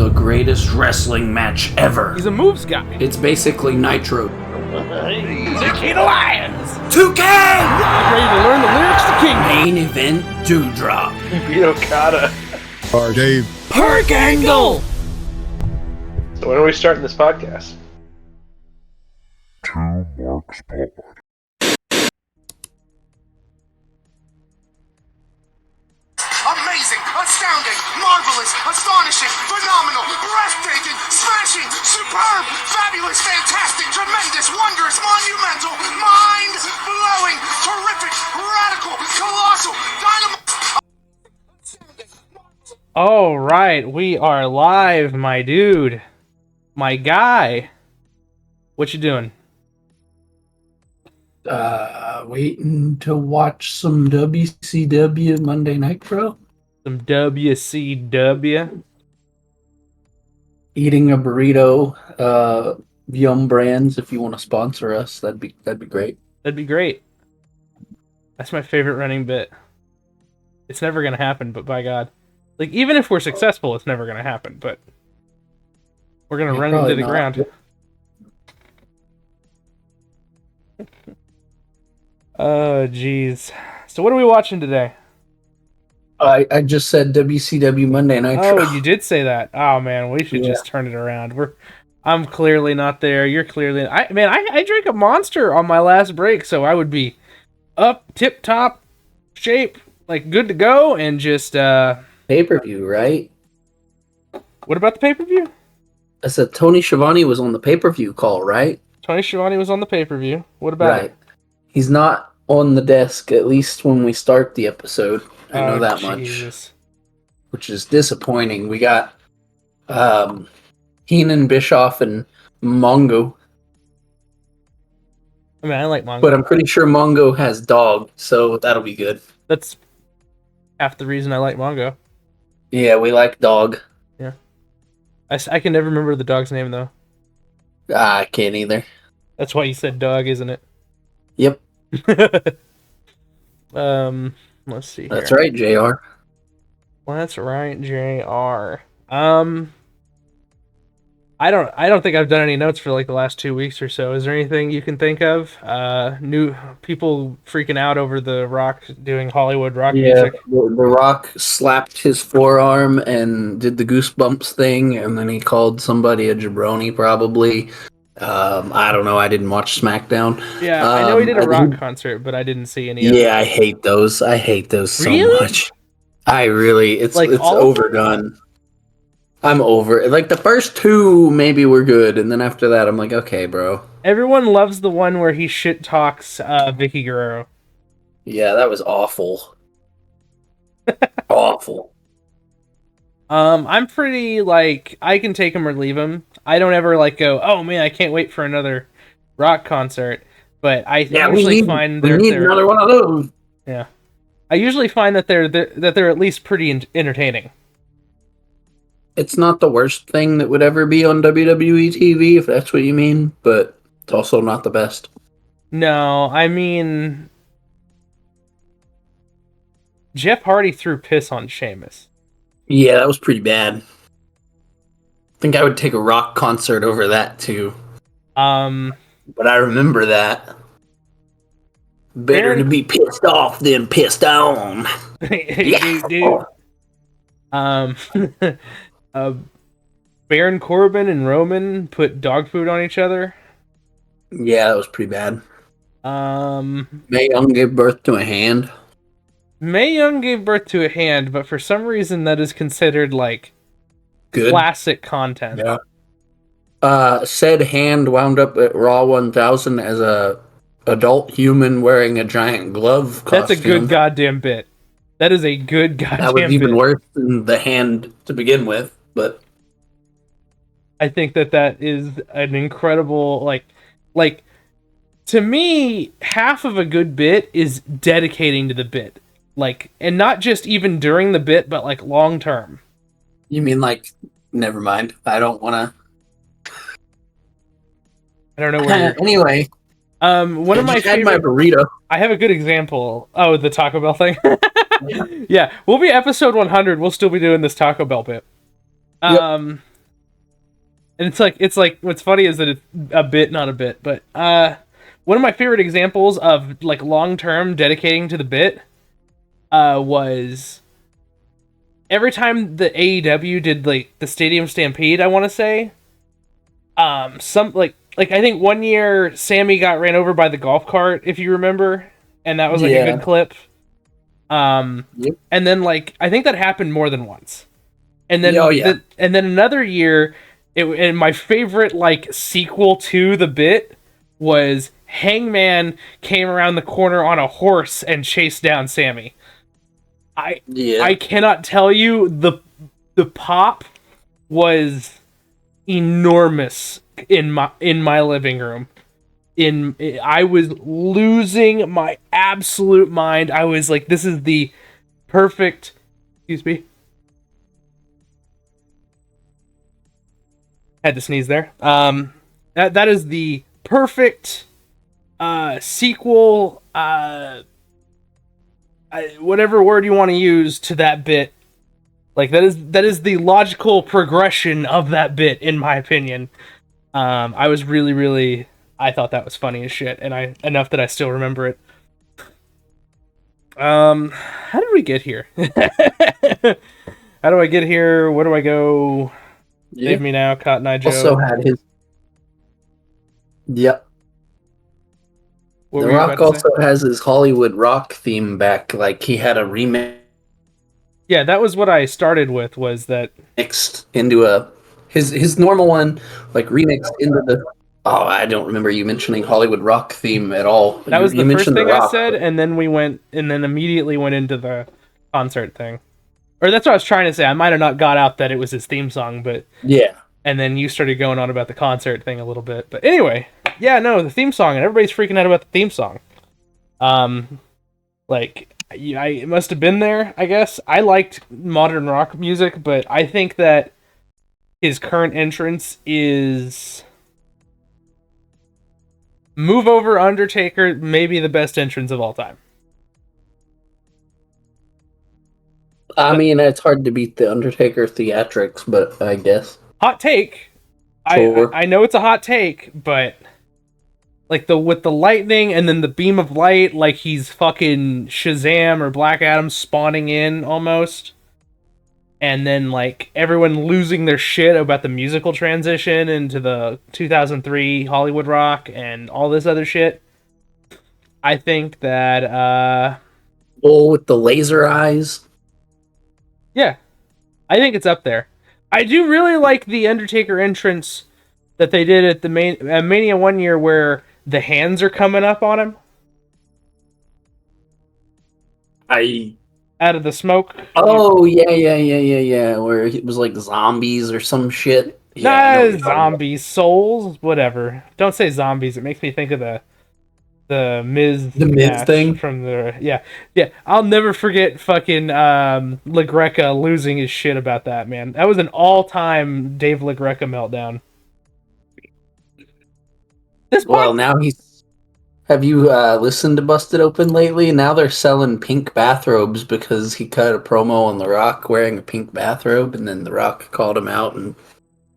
the greatest wrestling match ever. He's a moves guy. It's basically Nitro. The King of Lions. 2K! Ready to learn the lyrics to King. Main event Dewdrop. Beat Okada. Or Dave. Perk Angle! So when are we starting this podcast? Two Marks Pod. Amazing, astounding, marvelous, astonishing, phenomenal, breathtaking, smashing, superb, fabulous, fantastic, tremendous, wondrous, monumental, mind-blowing, terrific, radical, colossal, dynamite. All right, we are live, my dude. My guy. What you doing? Waiting to watch some WCW Monday Nitro. Some WCW. Eating a burrito. Yum Brands, if you want to sponsor us, that'd be great. That'd be great. That's my favorite running bit. It's never gonna happen, but by God. Like, even if we're successful, it's never gonna happen, but we're gonna run into the ground. Oh, jeez. So what are we watching today? I just said WCW Monday Nitro. Oh, you did say that. Oh, man, we should just turn it around. I'm clearly not there. You're clearly... I drank a Monster on my last break, so I would be up, tip-top shape, like, good to go, and just... Pay-per-view, right? What about the pay-per-view? I said Tony Schiavone was on the pay-per-view call, right? Tony Schiavone was on the pay-per-view. What about it? He's not on the desk, at least when we start the episode. I know that much. Which is disappointing. We got Heenan, Bischoff, and Mongo. I mean, I like Mongo. But I'm pretty sure Mongo has dog, so that'll be good. That's half the reason I like Mongo. Yeah, we like dog. Yeah. I can never remember the dog's name, though. I can't either. That's why you said dog, isn't it? Yep. Let's see here. That's right, JR. Well, that's right, JR. I don't think I've done any notes for like the last 2 weeks or so. Is there anything you can think of? New people freaking out over The Rock doing Hollywood rock music. The Rock slapped his forearm and did the goosebumps thing, and then he called somebody a jabroni, probably. I don't know. I didn't watch SmackDown. Yeah, I know he did a rock concert, but I didn't see any of it. Yeah, I hate those. I hate those so much. It's like overdone. I'm over it. Like, the first two maybe were good, and then after that, I'm like, okay, bro. Everyone loves the one where he shit talks Eddie Guerrero. Yeah, that was awful. Awful. I'm pretty, like, I can take him or leave him. I don't ever, like, go, oh, man, I can't wait for another rock concert. But I usually find we need another one of those. Yeah. I usually find that they're at least pretty entertaining. It's not the worst thing that would ever be on WWE TV, if that's what you mean, but it's also not the best. No, I mean... Jeff Hardy threw piss on Sheamus. Yeah, that was pretty bad. I think I would take a rock concert over that, too. But I remember that. Better to be pissed off than pissed on. Dude. Baron Corbin and Roman put dog food on each other. Yeah, that was pretty bad. Mae Young gave birth to a hand. Mae Young gave birth to a hand, but for some reason that is considered, like, good classic content. Yeah. Said hand wound up at Raw 1000 as a adult human wearing a giant glove costume. That's a good goddamn bit. That is a good goddamn bit. That was even worse than the hand to begin with, but... I think that is an incredible, like, to me, half of a good bit is dedicating to the bit. Like, and not just even during the bit, but, like, long term. You mean, like, never mind. I don't want to... I don't know where Anyway. One of my favorite... my burrito. I have a good example. Oh, the Taco Bell thing? Yeah, we'll be episode 100. We'll still be doing this Taco Bell bit. Yep. And it's like what's funny is that it's a bit, not a bit, but one of my favorite examples of like long term dedicating to the bit was every time the AEW did like the Stadium Stampede, I want to say, some like I think one year Sammy got ran over by the golf cart, if you remember, and that was like a good clip. Yep. And then like I think that happened more than once, and then and then another year, and my favorite like sequel to the bit was Hangman came around the corner on a horse and chased down Sammy. I cannot tell you, the pop was enormous in my living room. I was losing my absolute mind. I was like, this is the perfect, excuse me. Had to sneeze there. That is the perfect sequel, whatever word you want to use, to that bit. Like that is the logical progression of that bit, in my opinion. I was really, I thought that was funny as shit, and enough that I still remember it. How did we get here? How do I get here? Where do I go? Yeah. Save me now, Cotton Eye Joe. Also had his. Yep. What The were you Rock about to also say? has his Hollywood Rock theme back. Like he had a remix Yeah, that was what I started with. Was that into his normal one, like remixed into the. Oh, I don't remember you mentioning Hollywood Rock theme at all. that was the you first mentioned thing The I Rock, said, but- and then immediately went into the concert thing. Or that's what I was trying to say. I might have not got out that it was his theme song, but Yeah. and then you started going on about the concert thing a little bit. But anyway, yeah, no, the theme song, and everybody's freaking out about the theme song. Like, it must have been there, I guess. I liked modern rock music, but I think that his current entrance is Move Over Undertaker, maybe the best entrance of all time. I mean, it's hard to beat the Undertaker theatrics, but I guess. Hot take. Sure. I know it's a hot take, but like with the lightning and then the beam of light, like he's fucking Shazam or Black Adam spawning in almost. And then like everyone losing their shit about the musical transition into the 2003 Hollywood Rock and all this other shit. I think that With the laser eyes. yeah. I think it's up there. I do really like the Undertaker entrance that they did at the Mania one year where the hands are coming up on him out of the smoke. Oh, yeah. Where it was like zombies or some shit. Yeah, I know what you're talking Zombies, souls, whatever. Don't say zombies. It makes me think of the Miz match thing from the yeah. I'll never forget fucking LaGreca losing his shit about that, man. That was an all-time Dave LaGreca meltdown. Well, now he's. Have you listened to Busted Open lately? Now they're selling pink bathrobes because he cut a promo on The Rock wearing a pink bathrobe, and then The Rock called him out and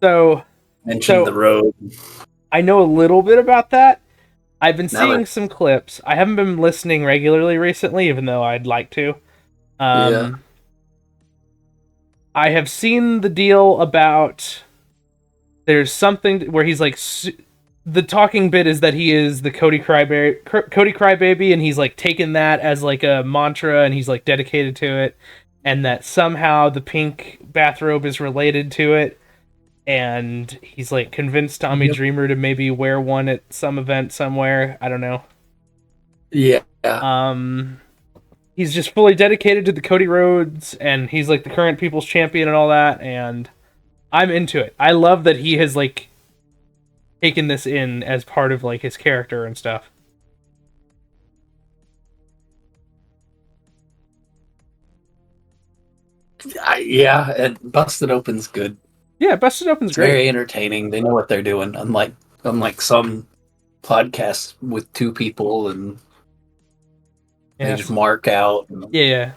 mentioned the robe. I know a little bit about that. I've been seeing some clips. I haven't been listening regularly recently, even though I'd like to. I have seen the deal about there's something where he's like the talking bit is that he is the Cody Crybaby, and he's like taken that as like a mantra, and he's like dedicated to it, and that somehow the pink bathrobe is related to it, and he's like convinced Tommy Dreamer to maybe wear one at some event somewhere. I don't know. Yeah. He's just fully dedicated to the Cody Rhodes, and he's like the current People's Champion and all that, and I'm into it. I love that he has like taken this in as part of like his character and stuff. Yeah, and Busted Open's good. Yeah, Busted Open's great. Very entertaining. They know what they're doing. Unlike some podcasts with two people and they just mark out. Yeah.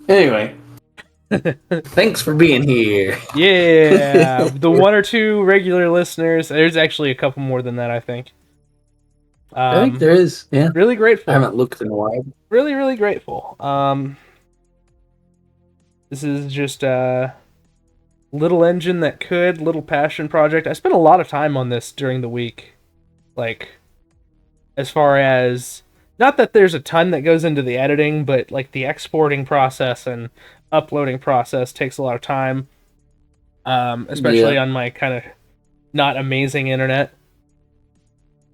Anyway, Thanks for being here. Yeah, the 1 or 2 regular listeners. There's actually a couple more than that, I think. I think there is. Yeah. Really grateful. I haven't looked in a while. Really, really grateful. This is just a little engine that could, little passion project. I spent a lot of time on this during the week. Like, as far as, not that there's a ton that goes into the editing, but like the exporting process and uploading process takes a lot of time. Especially on my kind of not amazing internet.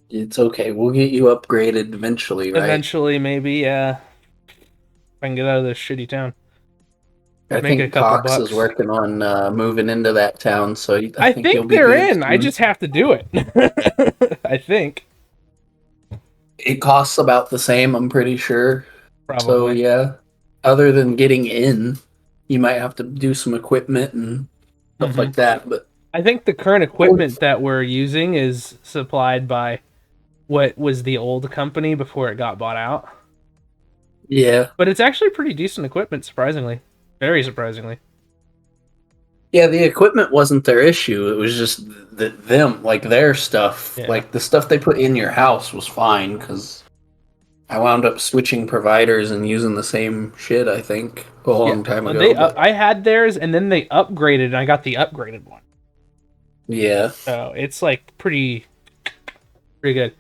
It's okay. We'll get you upgraded eventually, right? Eventually, maybe, yeah. If I can get out of this shitty town. I Make think a couple Cox bucks. is working on moving into that town, so I think you'll think be they're good in. soon. I just have to do it. I think. It costs about the same, I'm pretty sure. Probably. So, yeah. Other than getting in, you might have to do some equipment and stuff like that, but I think the current equipment that we're using is supplied by what was the old company before it got bought out. yeah. But it's actually pretty decent equipment, surprisingly. Very surprisingly. Yeah, the equipment wasn't their issue. It was just their stuff. Yeah. Like, the stuff they put in your house was fine, because I wound up switching providers and using the same shit, I think, a long time ago. I had theirs, and then they upgraded, and I got the upgraded one. Yeah. So it's, like, pretty good.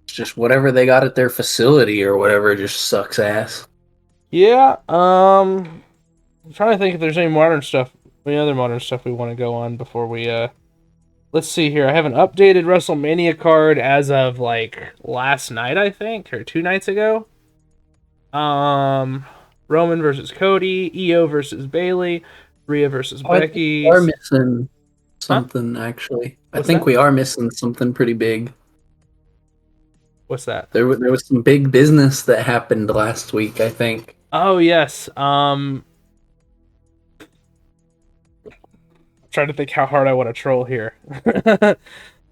It's just whatever they got at their facility or whatever just sucks ass. Yeah, I'm trying to think if there's any other modern stuff we want to go on before we, let's see here. I have an updated WrestleMania card as of, like, last night, I think, or 2 nights ago. Roman versus Cody, Io versus Bailey, Rhea versus Becky. We are missing something, actually. I think we are missing something pretty big. What's that? There was some big business that happened last week, I think. Oh, yes. I'm trying to think how hard I want to troll here.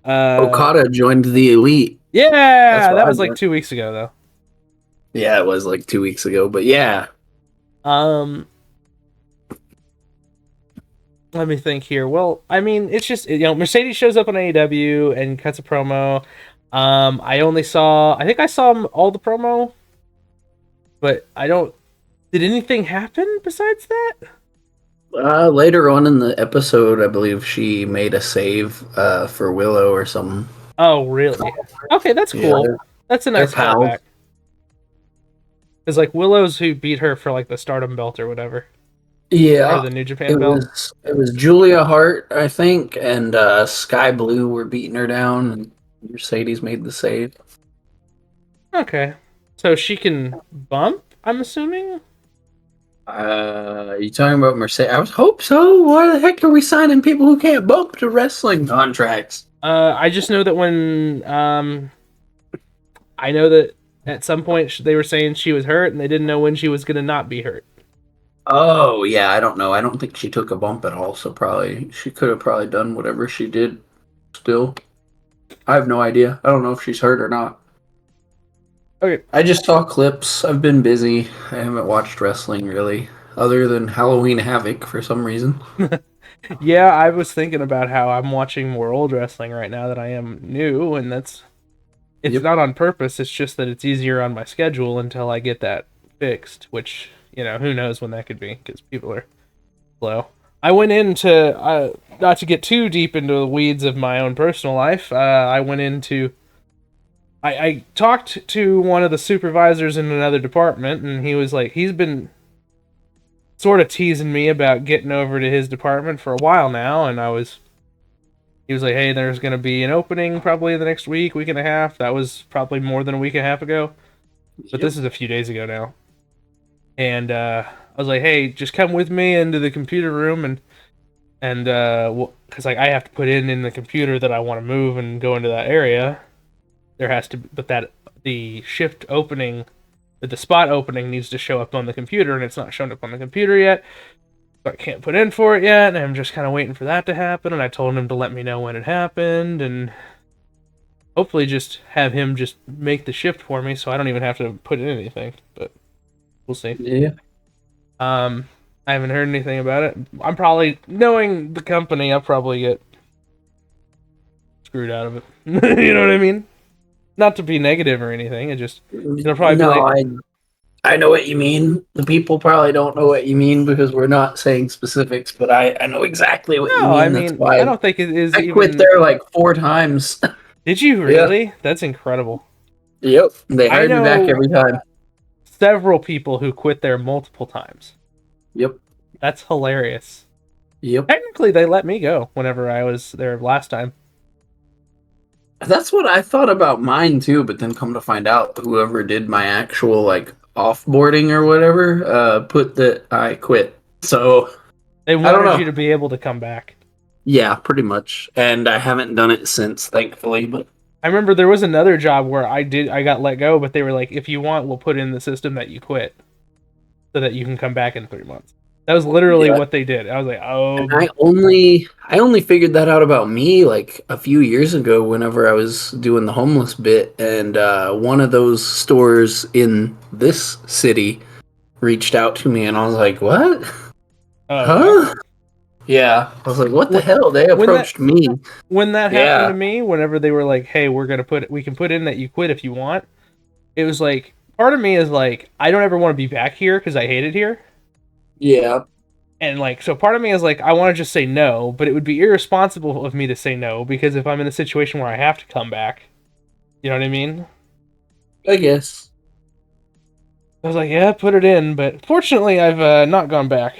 Okada joined the Elite. Yeah, that was like 2 weeks ago, though. Yeah, it was like 2 weeks ago, but yeah. Let me think here. Well, I mean, it's just, Mercedes shows up on AEW and cuts a promo. I think I saw all the promo, but did anything happen besides that? Later on in the episode, I believe she made a save for Willow or something. Oh, really? Okay, that's cool. Yeah, that's a nice callback. Because, like, Willow's who beat her for, like, the Stardom belt or whatever. Yeah. Or the New Japan belt. It was Julia Hart, I think, and Sky Blue were beating her down, and Mercedes made the save. Okay. So she can bump, I'm assuming? Are you talking about Mercedes? I would hope so. Why the heck are we signing people who can't bump to wrestling contracts? I just know that when I know that at some point they were saying she was hurt and they didn't know when she was going to not be hurt. Oh, yeah, I don't know. I don't think she took a bump at all, so she could have probably done whatever she did still. I have no idea. I don't know if she's hurt or not. Okay. I just saw clips. I've been busy. I haven't watched wrestling, really, other than Halloween Havoc for some reason. Yeah, I was thinking about how I'm watching more old wrestling right now than I am new, and it's not on purpose. It's just that it's easier on my schedule until I get that fixed, which, who knows when that could be, because people are slow. I went into, not to get too deep into the weeds of my own personal life, I talked to one of the supervisors in another department, and he was like, he's been sort of teasing me about getting over to his department for a while now, and he was like, hey, there's going to be an opening probably the next week and a half. That was probably more than a week and a half ago, but This is a few days ago now. And I was like, hey, just come with me into the computer room, and because like I have to put in the computer that I want to move and go into that area. There has to be, but the shift opening, the spot opening needs to show up on the computer, and it's not showing up on the computer yet. So I can't put in for it yet, and I'm just kind of waiting for that to happen. And I told him to let me know when it happened, and hopefully just have him just make the shift for me, so I don't even have to put in anything. But we'll see. Yeah. I haven't heard anything about it. I'm probably, knowing the company, I'll probably get screwed out of it. You know what I mean? Not to be negative or anything. It'll probably be like, I know what you mean. The people probably don't know what you mean because we're not saying specifics, but I know exactly what you no, mean. I That's mean, why I don't think it is I even... quit there like 4 times. Did you really? That's incredible. Yep. They I hired me back know every time. several people who quit there multiple times. Yep. That's hilarious. Yep. Technically, they let me go whenever I was there last time. That's what I thought about mine too, but then come to find out, whoever did my actual like offboarding or whatever, put that I quit. So They I don't know. wanted you to be able to come back. Yeah, pretty much. And I haven't done it since, thankfully. But I remember there was another job where I got let go, but they were like, if you want, we'll put in the system that you quit so that you can come back in 3 months. That was literally what they did. I was like, oh. And I only figured that out about me like a few years ago whenever I was doing the homeless bit, and one of those stores in this city reached out to me, and I was like, what? Huh? Yeah. I was like, what the hell? They approached me. When that happened to me, whenever they were like, hey, we can put in that you quit if you want, it was like, part of me is like, I don't ever want to be back here because I hate it here. Yeah. And like, so part of me is like, I want to just say no, but it would be irresponsible of me to say no, because if I'm in a situation where I have to come back, you know what I mean? I guess. I was like, yeah, put it in, but fortunately I've not gone back.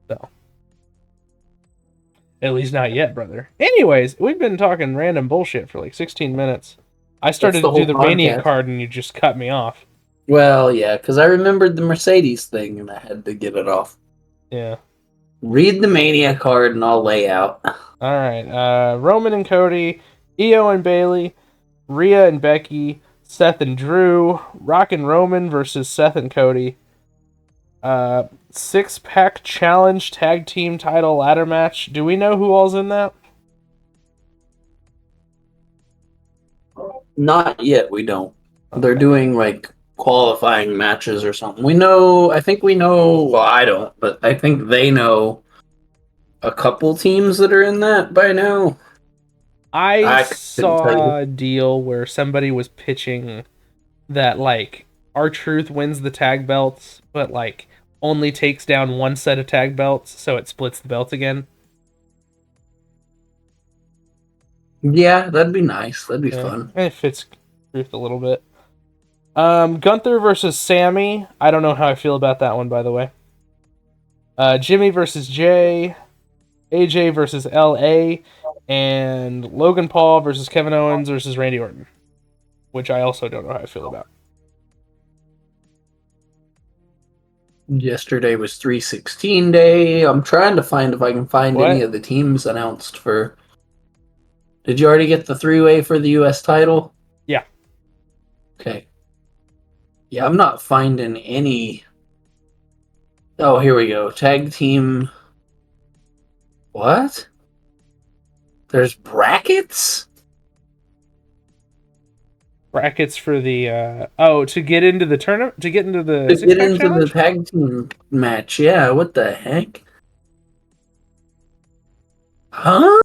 So. At least not yet, brother. Anyways, we've been talking random bullshit for like 16 minutes. I started to do the Mania card and you just cut me off. Well, yeah, because I remembered the Mercedes thing and I had to get it off. Yeah. Read the Mania card and I'll lay out. Alright, Roman and Cody, Io and Bayley, Rhea and Becky, Seth and Drew, Rock and Roman versus Seth and Cody. 6-pack challenge tag team title ladder match. Do we know who all's in that? Not yet, we don't. Okay. They're doing like qualifying matches or something. I think we know, well, I don't, but I think they know a couple teams that are in that by now. I saw a deal where somebody was pitching that like R-Truth wins the tag belts, but like only takes down one set of tag belts, so it splits the belts again. Yeah, that'd be nice. That'd be fun. And it fits Truth a little bit. Gunther versus Sammy. I don't know how I feel about that one, by the way. Jimmy versus Jay. AJ versus LA. And Logan Paul versus Kevin Owens versus Randy Orton. Which I also don't know how I feel about. Yesterday was 316 day. I'm trying to find if I can find any of the teams announced for... Did you already get the 3-way for the US title? Yeah. Okay. Yeah, I'm not finding any... Oh, here we go. Tag team... What? There's brackets? Brackets for the... to get into the tournament? To get into the... To get into challenge? The tag team match, yeah. What the heck? Huh?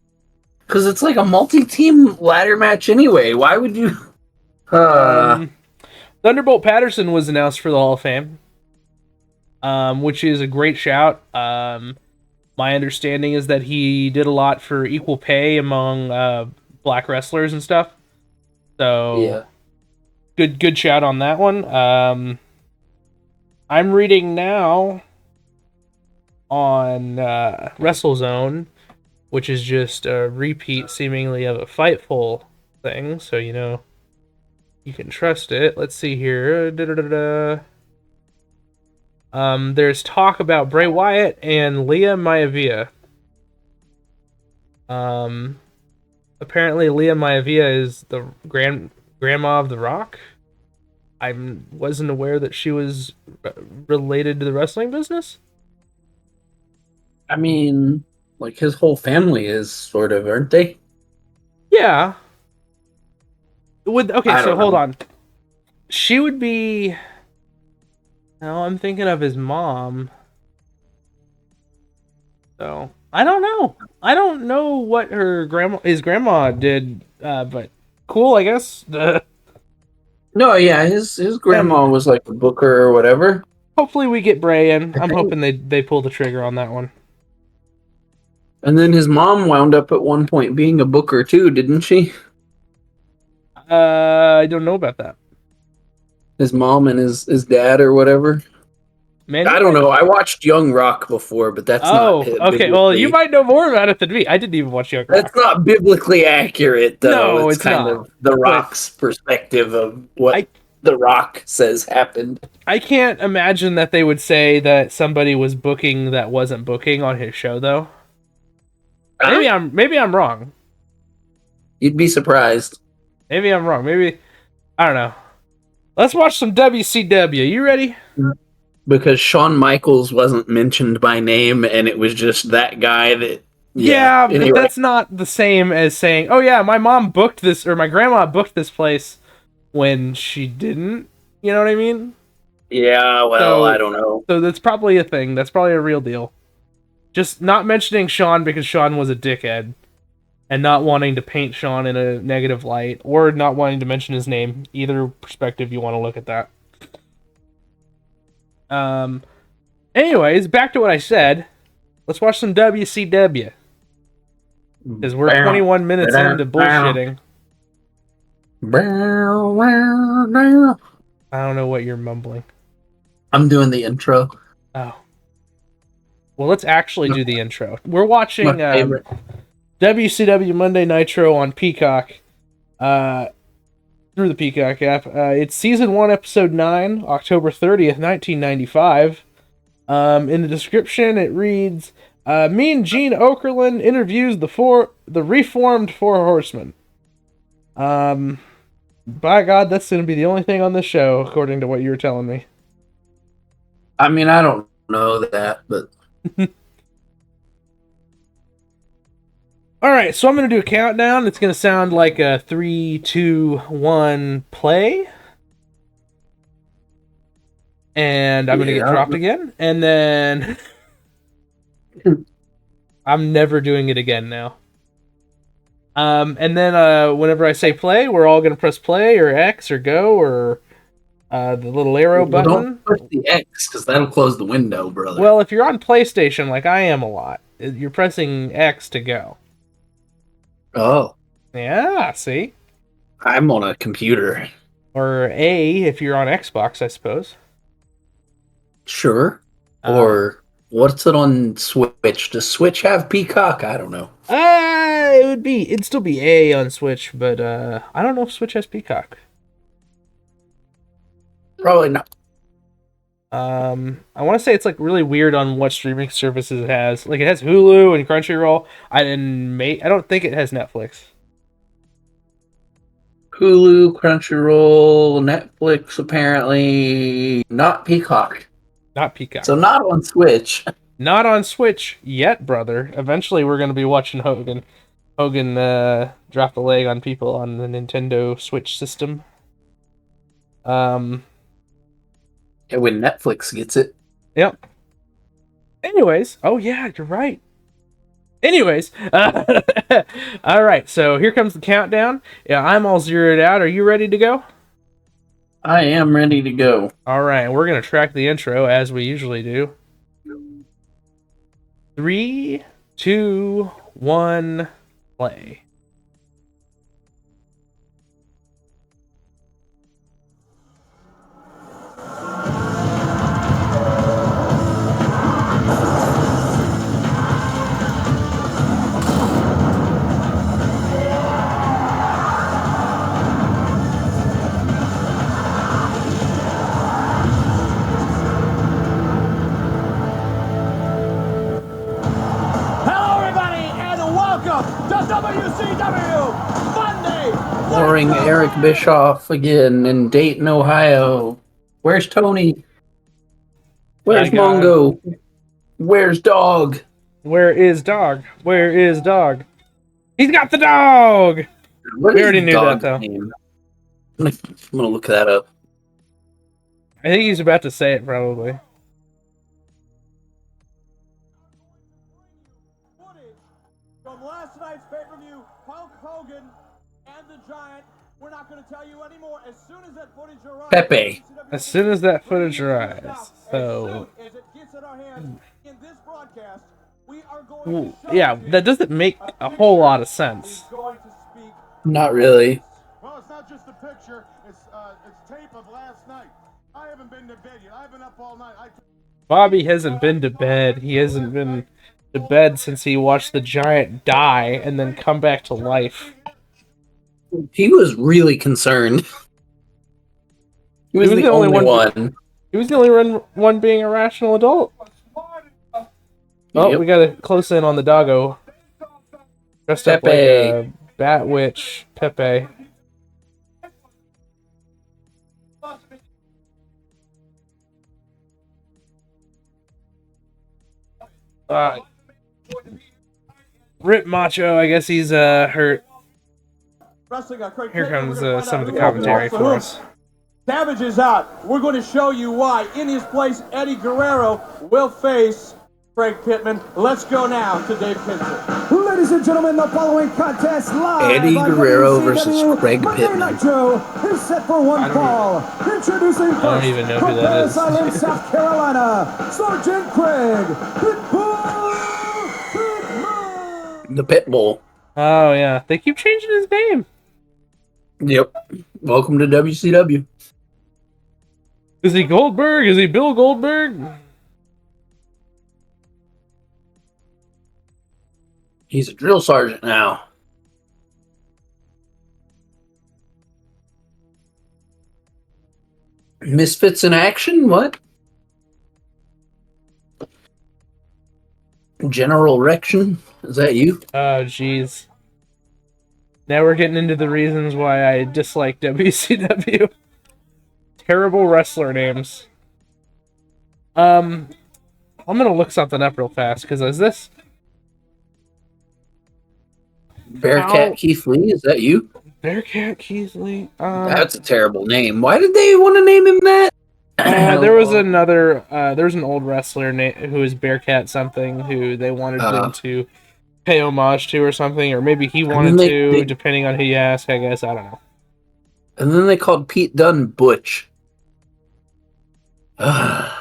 Because it's like a multi-team ladder match anyway. Why would you... Thunderbolt Patterson was announced for the Hall of Fame, which is a great shout. My understanding is that he did a lot for equal pay among black wrestlers and stuff. So, yeah. Good shout on that one. I'm reading now on WrestleZone, which is just a repeat, seemingly, of a Fightful thing, so you know you can trust it. Let's see here. There's talk about Bray Wyatt and Leah Maivia. Apparently Leah Maivia is the grandma of The Rock. I wasn't aware that she was related to the wrestling business. I mean, like his whole family is sort of, aren't they? Yeah. Hold on. She would be... No, I'm thinking of his mom. So I don't know. I don't know what his grandma did, but cool, I guess. No, yeah, his grandma And was like a booker or whatever. hopefully we get Bray in. I'm hoping they pull the trigger on that one. And then his mom wound up at one point being a booker too, didn't she? I don't know about that. His mom and his dad or whatever. Man, I don't know. I watched Young Rock before, but that's Oh, not okay. Well, you might know more about it than me. I didn't even watch Young Rock. That's not biblically accurate, though. No, it's kind not. of The Rock's perspective of what The Rock says happened. I can't imagine that they would say that somebody was booking that wasn't booking on his show, though. Maybe I'm wrong. You'd be surprised. Maybe I'm wrong. Maybe I don't know. Let's watch some WCW. You ready? Because Shawn Michaels wasn't mentioned by name, and it was just that guy that. Yeah, anyway. but that's not the same as saying, "Oh yeah, my mom booked this," or "My grandma booked this place," when she didn't. You know what I mean? Yeah. Well, I don't know. So that's probably a thing. That's probably a real deal. Just not mentioning Shawn because Shawn was a dickhead, and not wanting to paint Shawn in a negative light, or not wanting to mention his name. Either perspective you want to look at that. Anyways, back to what I said. Let's watch some WCW. Because we're 21 minutes into bullshitting. I don't know what you're mumbling. I'm doing the intro. Oh. Well, let's actually do the intro. We're watching WCW Monday Nitro on Peacock. Through the Peacock app. It's Season 1, Episode 9, October 30th, 1995. In the description, it reads, Mean Gene Okerlund interviews the reformed Four Horsemen. By God, that's going to be the only thing on this show, according to what you were telling me. I mean, I don't know that, but... Alright, so I'm going to do a countdown. It's going to sound like a 3, 2, 1, play. And I'm going to get dropped again. And then... I'm never doing it again now. And then whenever I say play, we're all going to press play or X or go or the little arrow button. Don't push the X because that'll close the window, brother. Well, if you're on PlayStation like I am a lot, you're pressing X to go. Oh. Yeah, see? I'm on a computer. Or A if you're on Xbox, I suppose. Sure. Or what's it on Switch? Does Switch have Peacock? I don't know. It'd still be A on Switch, but I don't know if Switch has Peacock. Probably not. I want to say it's like really weird on what streaming services it has. Like it has Hulu and Crunchyroll. I don't think it has Netflix. Hulu, Crunchyroll, Netflix, apparently not Peacock. Not Peacock. So not on Switch. Not on Switch yet, brother. Eventually we're going to be watching Hogan drop the leg on people on the Nintendo Switch system. Yeah, when Netflix gets it. Yep. Anyways, oh yeah, you're right. Anyways, all right, so here comes the countdown. Yeah, I'm all zeroed out. Are you ready to go? I am ready to go. All right, we're going to track the intro as we usually do. 3, 2, 1, play. WCW Monday. Starring Eric Bischoff again in Dayton, Ohio. Where's Tony? Where's Mongo? Where's Dog? Where is Dog? Where is Dog? He's got the dog! We already knew that, though. Name? I'm gonna look that up. I think he's about to say it, probably. From last night's pay-per-view, Hulk Hogan and the Giant. We're not going to tell you anymore. As soon as that footage arrives, Pepe. As soon as that footage arrives. So, as it gets in our hands in this broadcast, we are going to show yeah, that doesn't make a whole lot of sense. Not really. Well, it's not just a picture. It's tape of last night. I haven't been to bed yet. I've been up all night. Bobby hasn't been to bed. He hasn't been to bed since he watched the Giant die and then come back to life. He was really concerned. He was the only one. He was the only one being a rational adult. Oh, Yep. we got a close in on the doggo. Dressed up like a bat witch, Pepe. Rip Macho, I guess he's hurt. Here comes some of the commentary for us. Savage is out. We're going to show you why. In his place, Eddie Guerrero will face Craig Pittman. Let's go now to Dave Kinzer. Ladies and gentlemen, the following contest live Eddie Guerrero versus Craig Pittman. Nitro is set for one fall. Introducing first, I don't even know who that is. from Island, South Carolina, Sergeant Craig Pitbull Pittman. The Pitbull. Oh, yeah. They keep changing his name. Yep. Welcome to WCW. Is he Goldberg? Is he Bill Goldberg? He's a drill sergeant now. Misfits in action? What? General Erection? Is that you? Oh, jeez. Now we're getting into the reasons why I dislike WCW. Terrible wrestler names. I'm gonna look something up real fast, because is this... Bearcat Keith Lee? Is that you? Bearcat Keith Lee? That's a terrible name. Why did they want to name him that? There was another... there's an old wrestler who is Bearcat something, who they wanted him to pay homage to or something, or maybe he wanted to, depending on who you ask, I guess. I don't know. And then they called Pete Dunne Butch. I'm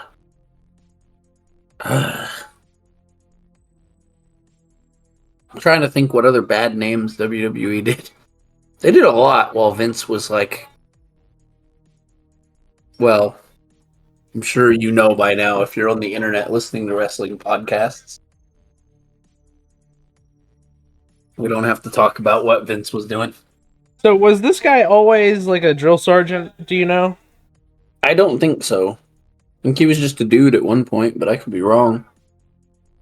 trying to think what other bad names WWE did. They did a lot while Vince was like... Well, I'm sure you know by now if you're on the internet listening to wrestling podcasts. We don't have to talk about what Vince was doing. So was this guy always like a drill sergeant? Do you know? I don't think so. I think he was just a dude at one point, but I could be wrong.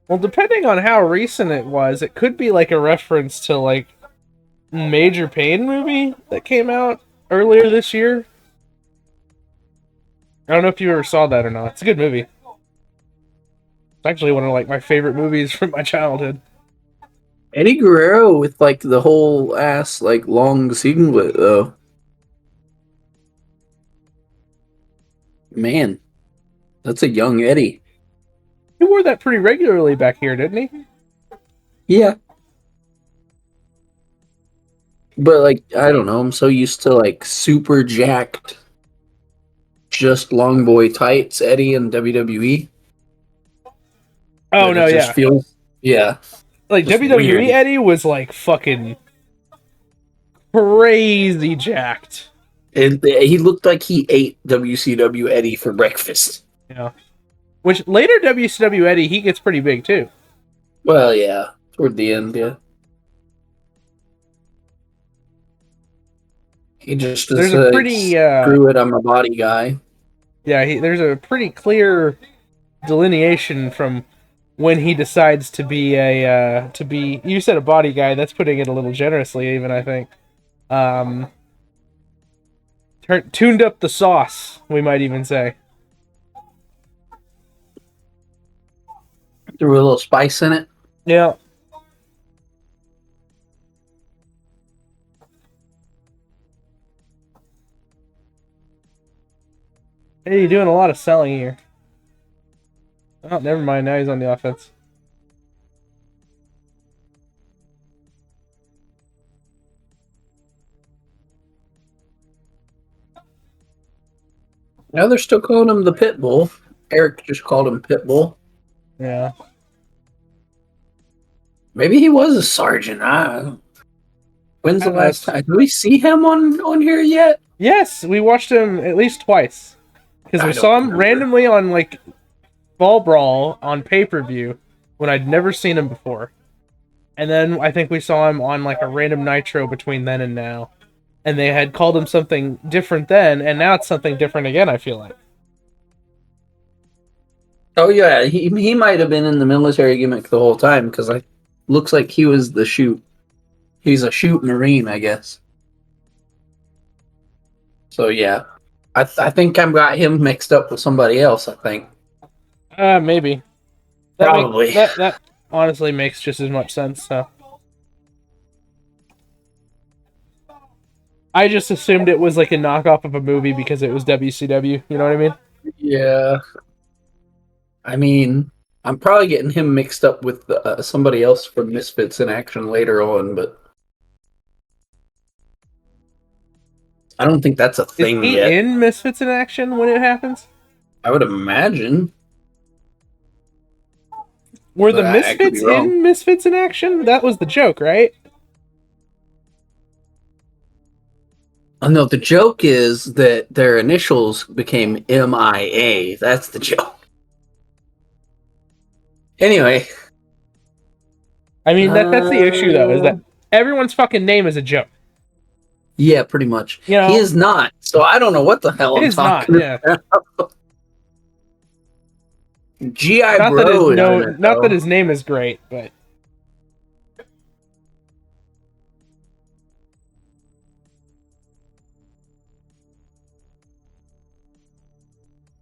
Well, depending on how recent it was, it could be like a reference to like Major Payne movie that came out earlier this year. I don't know if you ever saw that or not. It's a good movie. It's actually one of like my favorite movies from my childhood. Eddie Guerrero with like the whole ass like long singlet though. Man, that's a young Eddie. He wore that pretty regularly back here, didn't he? Yeah. But like, I don't know, I'm so used to like super jacked, just long boy tights Eddie in WWE. Oh no, yeah. Feels, yeah. Like WWE weird. Eddie was like fucking crazy jacked. And he looked like he ate WCW Eddie for breakfast. Yeah. Which later WCW Eddie, he gets pretty big too. Well, yeah. Toward the end, yeah. He just is a pretty screw it, I'm a body guy. Yeah, there's a pretty clear delineation from when he decides to be you said a body guy, that's putting it a little generously even, I think. Tuned up the sauce, we might even say. Threw a little spice in it. Yeah. Hey, you're doing a lot of selling here. Oh, never mind. Now he's on the offense. Now they're still calling him the Pitbull. Eric just called him Pitbull. Yeah. Maybe he was a sergeant. When's the last time? Did we see him on here yet? Yes, we watched him at least twice. Because we saw him randomly on, like, Ball Brawl on pay-per-view when I'd never seen him before. And then I think we saw him on, like, a random Nitro between then and now. And they had called him something different then, and now it's something different again, I feel like. Oh, yeah. He might have been in the military gimmick the whole time, because looks like he was the shoot. He's a shoot Marine, I guess. So, yeah. I think I've got him mixed up with somebody else, I think. Maybe. Probably. That honestly makes just as much sense, so. I just assumed it was like a knockoff of a movie because it was WCW, you know what I mean? Yeah. I mean, I'm probably getting him mixed up with somebody else from Misfits in Action later on, but I don't think that's a thing yet. Is he in Misfits in Action when it happens? I would imagine. Were the Misfits in Misfits in Action? That was the joke, right? Oh, no, the joke is that their initials became MIA. That's the joke. Anyway. I mean, that's the issue, though, is that everyone's fucking name is a joke. Yeah, pretty much. You know, he is not, so I don't know what the hell I'm talking about. G.I. Bro not that his name is great, but...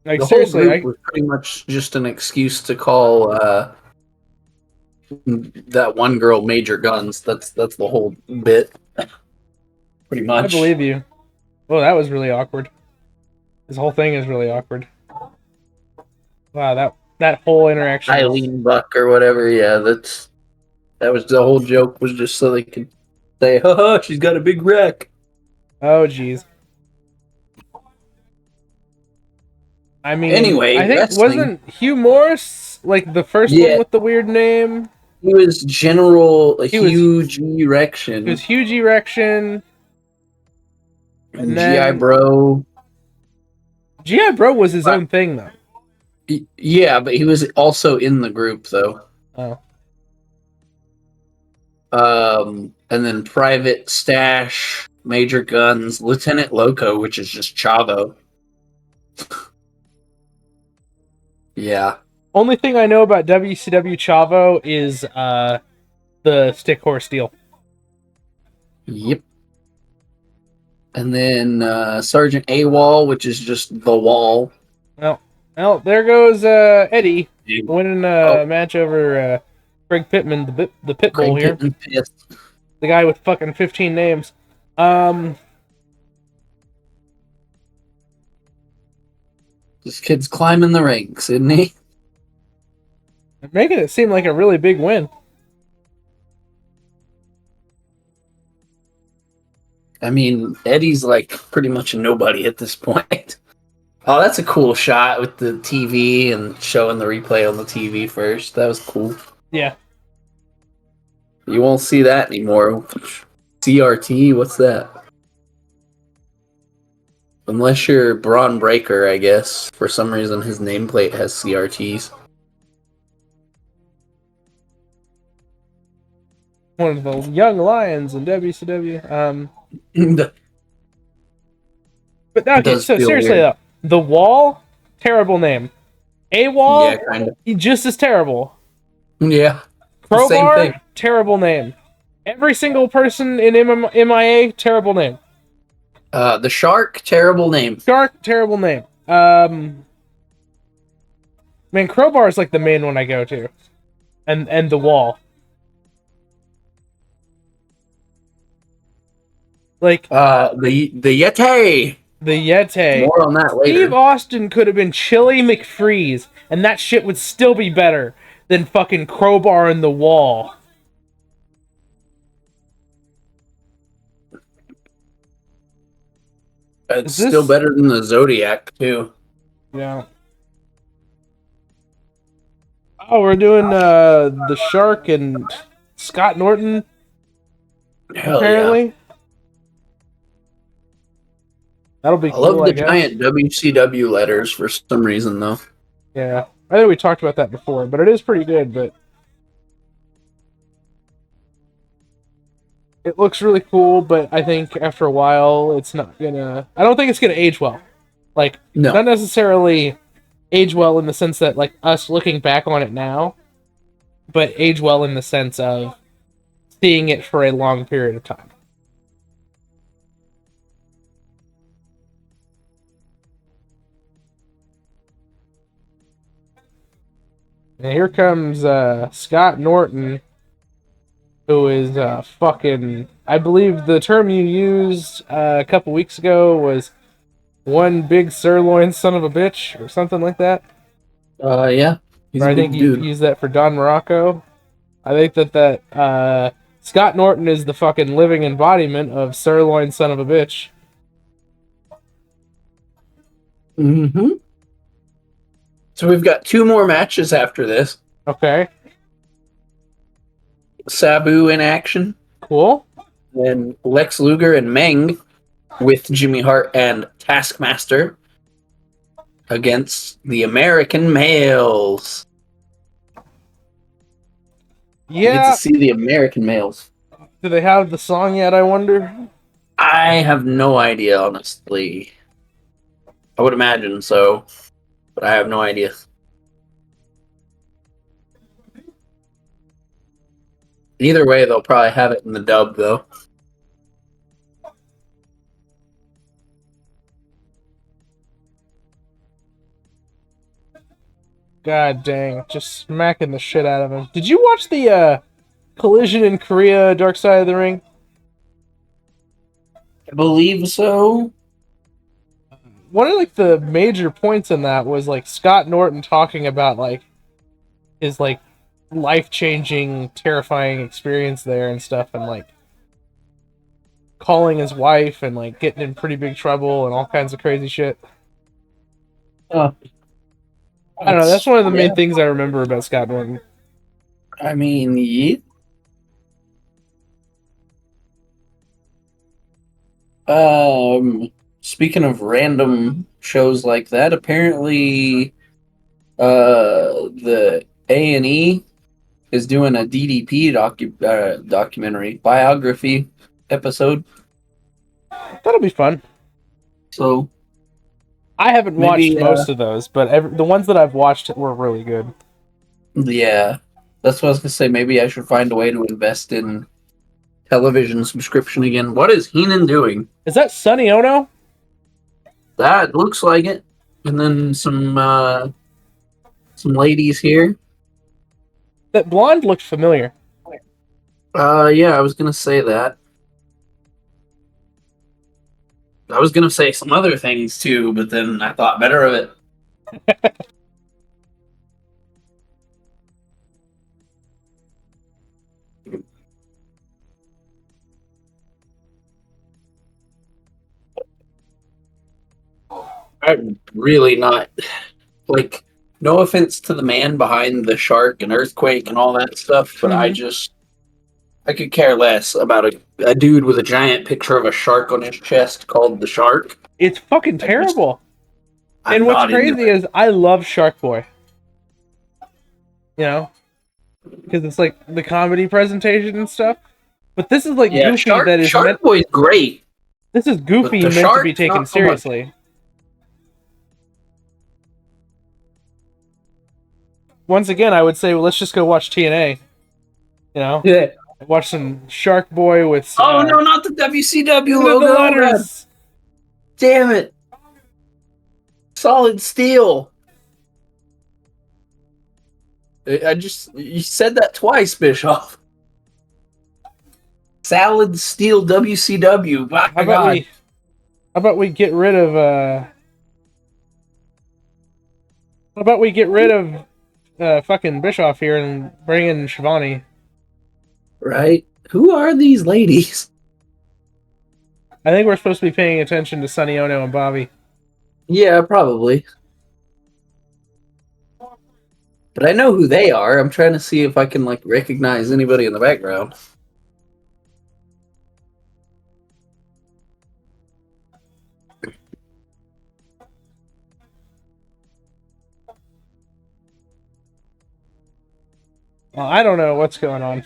Like, the seriously, whole group was pretty much just an excuse to call that one girl Major Guns. That's the whole bit. Pretty much. I believe you. Well, that was really awkward. This whole thing is really awkward. Wow, that whole interaction. Eileen Buck or whatever, yeah, that was the whole joke, was just so they could say, haha, she's got a big wreck. Oh, jeez. I mean, anyway, I think wasn't Hugh Morris like the first one with the weird name? He was Huge Erection. He was Huge Erection. And G.I. Bro. G.I. Bro was his own thing, though. Yeah, but he was also in the group, though. Oh. And then Private Stash, Major Guns, Lieutenant Loco, which is just Chavo. Yeah. Only thing I know about WCW Chavo is the stick horse deal. Yep. And then Sergeant AWOL, which is just the Wall. Well, there goes Eddie winning a match over Craig Pittman, the Pitbull here. The guy with fucking 15 names. This kid's climbing the ranks, isn't he? Making it seem like a really big win. I mean, Eddie's like pretty much a nobody at this point. Oh, that's a cool shot with the TV and showing the replay on the TV first. That was cool. Yeah. You won't see that anymore. CRT, what's that? Unless you're Braun Breaker, I guess. For some reason, his nameplate has CRTs. One of the young lions in WCW. But no, okay, so seriously though, the Wall, terrible name. AWOL, yeah, kind of. Just as terrible. Yeah. Crowbar, terrible name. Every single person in MIA, terrible name. The Shark, terrible name. Shark, terrible name. Man, Crowbar is like the main one I go to. And the Wall. Like the Yeti. The Yeti. More on that later. Steve Austin could have been Chili McFreeze, and that shit would still be better than fucking Crowbar and the Wall. It's still better than the Zodiac, too. Yeah. Oh, we're doing the Shark and Scott Norton. Hell Apparently, yeah. that'll be I cool. love the I guess. giant WCW letters for some reason, though. Yeah, I think we talked about that before, but it is pretty good. But it looks really cool. But I think after a while, it's not gonna. I don't think it's gonna age well. Like, No. not necessarily age well in the sense that like us looking back on it now, but age well in the sense of seeing it for a long period of time. And here comes Scott Norton, who is fucking. I believe the term you used a couple weeks ago was one big sirloin son of a bitch, or something like that. Yeah. He's Or a I think big you dude. used that for Don Morocco. I think that Scott Norton is the fucking living embodiment of sirloin son of a bitch. Mm-hmm. So we've got 2 more matches after this. Okay, Sabu in action, cool. and Lex Luger and Meng with Jimmy Hart and Taskmaster against the American Males. You get Yeah, to see the American Males. do they have the song yet, I wonder? I have no idea, honestly. I would imagine so, but I have no idea. Either way, they'll probably have it in the dub, though. God dang, just smacking the shit out of him. Did you watch the Collision in Korea Dark Side of the Ring? I believe so. One of like the major points in that was like Scott Norton talking about like his like life-changing, terrifying experience there and stuff, and like calling his wife and like getting in pretty big trouble and all kinds of crazy shit. I don't know. That's one of the main things I remember about Scott Norton. I mean, yeah. Speaking of random shows like that, apparently, the A&E is doing a DDP documentary biography episode. That'll be fun. So I haven't maybe, watched most of those, but the ones that I've watched were really good. yeah, that's what I was gonna say. Maybe I should find a way to invest in television subscription again. What is Heenan doing? Is that Sonny Ono? That looks like it. And then some ladies here. That blonde looked familiar. Yeah, I was gonna say that. I was gonna say some other things too, but then I thought better of it. I'm really not like. No offense to the man behind the shark and earthquake and all that stuff, but I could care less about a dude with a giant picture of a shark on his chest called the Shark. It's fucking terrible. I'm And what's not into crazy it. is I love Shark Boy. You know? Because it's like the comedy presentation and stuff. But this is like goofy Shark, that is Shark meant... Boy's great. This is goofy the meant to Shark's be taken not so much. seriously. Once again, I would say, well, let's just go watch TNA. You know? Yeah. Watch some Shark Boy with... Oh no, not the WCW the logo. letters! Damn it. Solid Steel. You said that twice, Bischoff. Solid Steel WCW. My How God. about we get rid of fucking Bischoff here and bring in Shivani? Right? Who are these ladies? I think we're supposed to be paying attention to Sonny Ono and Bobby. Yeah, probably. But I know who they are. I'm trying to see if I can like recognize anybody in the background. Well, I don't know what's going on.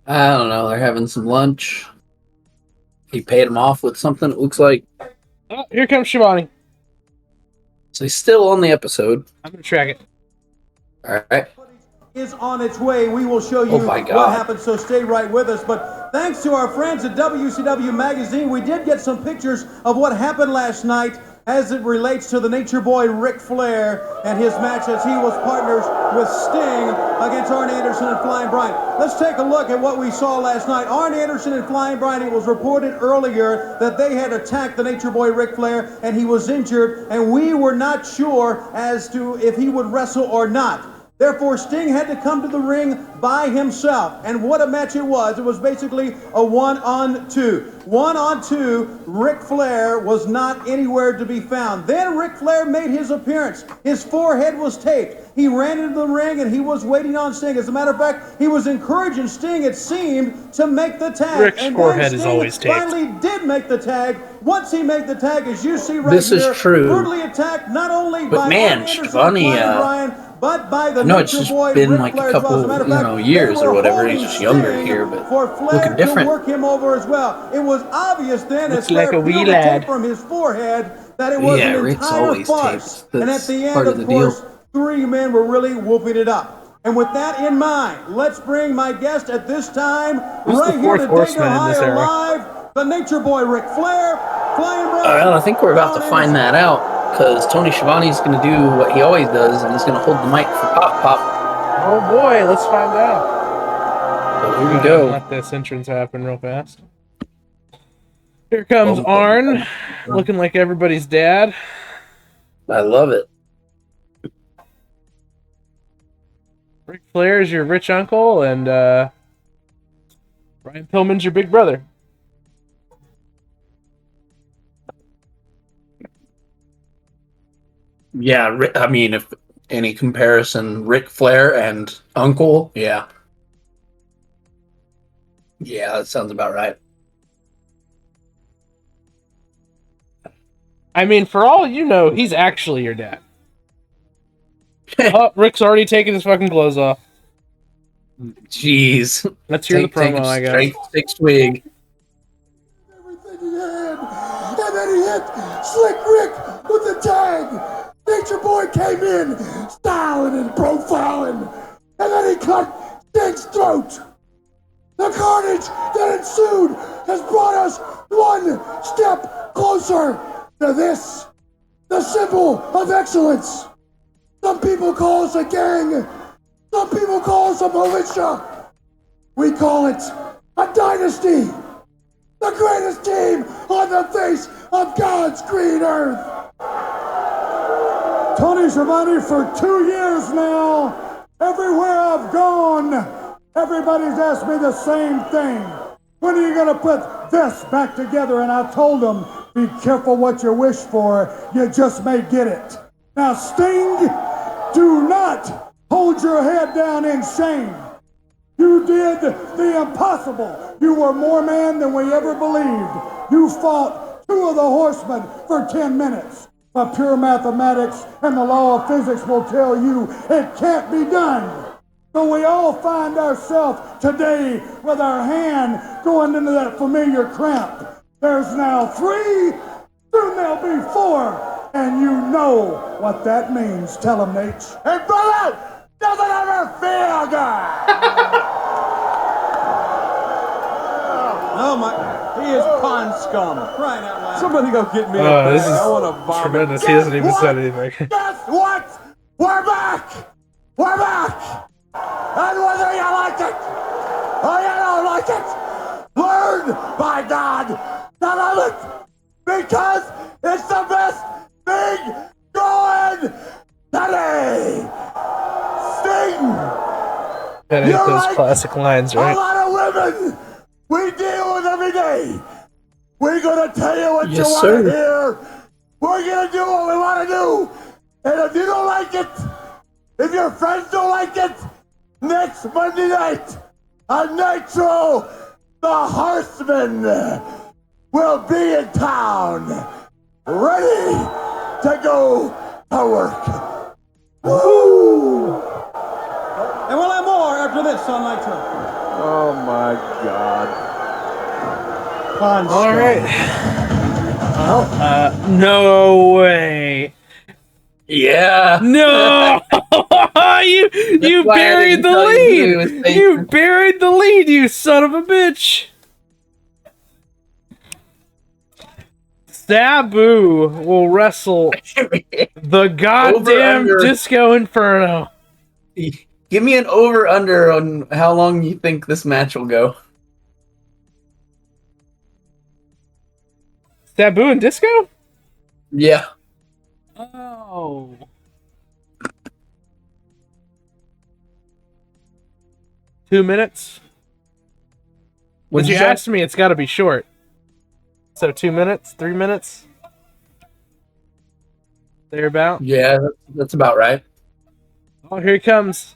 I don't know. They're having some lunch. He paid him off with something, it looks like. Oh, here comes Shivani. So he's still on the episode. I'm going to track it. All right. Is on its way. We will show you what happened, so stay right with us. But thanks to our friends at WCW Magazine, we did get some pictures of what happened last night as it relates to the Nature Boy Ric Flair and his match as he was partners with Sting against Arn Anderson and Flying Brian. Let's take a look at what we saw last night. Arn Anderson and Flying Brian, it was reported earlier that they had attacked the Nature Boy Ric Flair and he was injured, and we were not sure as to if he would wrestle or not. Therefore, Sting had to come to the ring by himself. And what a match it was. It was basically a 1-on-2. 1-on-2, Ric Flair was not anywhere to be found. Then Ric Flair made his appearance. His forehead was taped. He ran into the ring and he was waiting on Sting. As a matter of fact, he was encouraging Sting, it seemed, to make the tag. Ric's and forehead Sting is always taped. finally did make the tag. Once he made the tag, as you see right This here, is true. brutally attacked not only But by man, Arn Anderson and Shivani, Flying Brian, but by the I know it's Nature just Boy been Ric like Flair a as well. As couple, matter of fact, years they or were whatever. He's holding just younger Sting here, but for Flair looking different. to work him over as well. It was obvious then, Looks as Flair like a wee peeled the lad. tape from his forehead, that it was Yeah, an Ric's entire always farce. taped. And at That's the end, part of of the course, deal. three men were really whooping it up. And with that in mind, let's bring my guest at this time, Who's right the here fourth to horseman Dayton, in this Ohio, era? live, the Nature Boy Ric Flair, Flying Brian. Well, I think we're about to Arn find Anderson. that out because Tony Schiavone's going to do what he always does, and he's going to hold the mic for Pop Pop. Oh boy, let's find out. So here we go. Let this entrance happen real fast. Here comes Arn, looking like everybody's dad. I love it. Ric Flair is your rich uncle, and Brian Pillman's your big brother. Yeah, I mean, if any comparison, Ric Flair and Uncle, yeah. Yeah, that sounds about right. I mean, for all you know, he's actually your dad. Oh, Rick's already taking his fucking clothes off. Jeez. Let's hear the promo, I guess. Straight six twig. Everything he had, and then he hit Slick Rick with the tag. Nature Boy came in, styling and profiling, and then he cut Sting's throat. The carnage that ensued has brought us one step closer to this, the symbol of excellence. Some people call us a gang. Some people call us a militia. We call it a dynasty. The greatest team on the face of God's green earth. Tony Schiavone, for 2 years now, everywhere I've gone, everybody's asked me the same thing. When are you going to put this back together? And I told them, be careful what you wish for. You just may get it. Now, Sting, do not hold your head down in shame. You did the impossible. You were more man than we ever believed. You fought two of the horsemen for 10 minutes. But pure mathematics and the law of physics will tell you it can't be done. So we all find ourselves today with our hand going into that familiar cramp. There's now 3, soon there'll be 4, and you know what that means. Tell them, Nate. Hey, brother, doesn't ever feel good. Oh my, he is pond scum. Crying out loud. Somebody go get me a Oh, bag. this is I want to vomit. tremendous. He hasn't even said anything. Guess what? We're back. We're back. And whether you like it or you don't like it, learn, by God, to love it. Because it's the best thing going today. Sting. That ain't those classic lines, A right? lot of women we deal with every day. We're gonna tell you what you Yes, want sir. to hear. We're gonna do what we want to do. And if you don't like it, If your friends don't like it, next Monday night on Nitro, the Horsemen will be in town, ready to go to work. Woo! And we'll have more after this on Nitro. Oh my God. All right. Well, no way. Yeah. No. you buried the lead. You buried the lead, you son of a bitch. Sabu will wrestle the goddamn Disco Inferno. Give me an over-under on how long you think this match will go. Sabu and Disco? Yeah. Oh. Two minutes? Would you ask me, it's got to be short. So 2 minutes? 3 minutes? Thereabout? Yeah, that's about right. Oh, here he comes.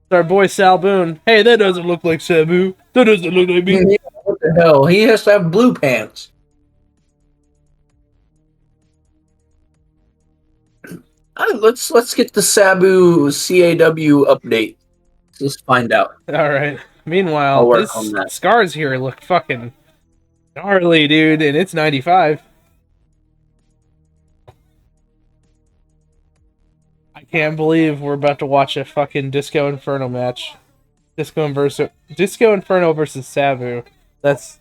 It's our boy Sal Boone. Hey, that doesn't look like Sabu. That doesn't look like me. Yeah, what the hell? He has to have blue pants. Let's get the Sabu CAW update. Let's find out. All right. Meanwhile, his scars here look fucking gnarly, dude, and it's 95. I can't believe we're about to watch a fucking Disco Inferno match. Disco Inferno versus Sabu. That's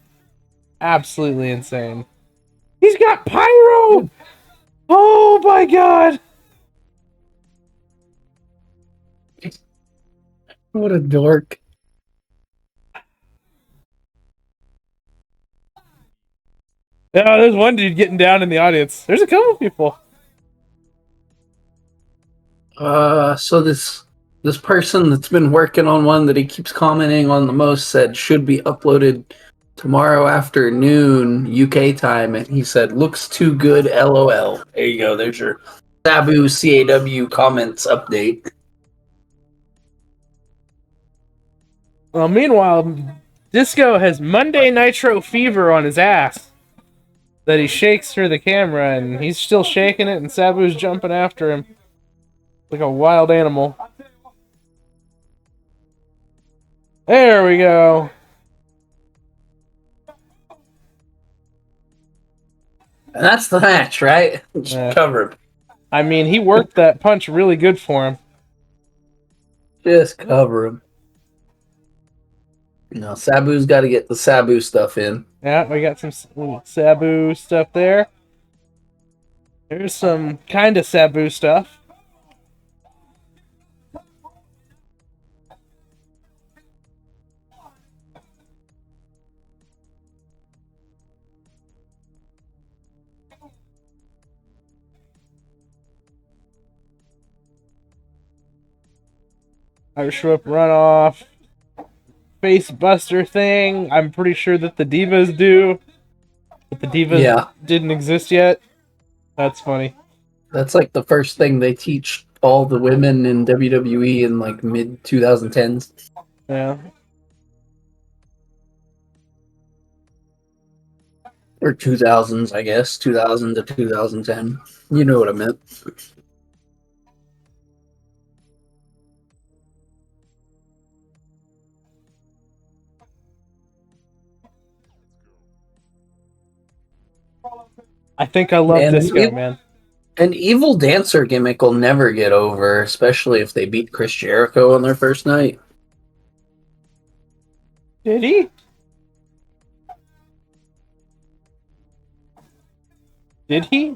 absolutely insane. He's got pyro! Oh my god! What a dork. Yeah, there's one dude getting down in the audience. There's a couple people. So this person that's been working on one that he keeps commenting on the most said should be uploaded tomorrow afternoon UK time, and he said looks too good, LOL. There you go. There's your Sabu CAW comments update. Well, meanwhile, Disco has Monday Nitro fever on his ass that he shakes through the camera, and he's still shaking it, and Sabu's jumping after him like a wild animal. There we go. And that's the match, right? Just cover him. I mean, he worked that punch really good for him. Just cover him. No, Sabu's got to get the Sabu stuff in. Yeah, we got some Sabu stuff there. There's some kind of Sabu stuff. Irish whip runoff. Face buster thing. I'm pretty sure that the Divas do. But the Divas didn't exist yet. That's funny. That's like the first thing they teach all the women in WWE in like mid 2010s. Yeah. Or 2000s, I guess. 2000 to 2010. You know what I meant. I think I love Disco, man. An evil dancer gimmick will never get over, especially if they beat Chris Jericho on their first night. Did he? Did he?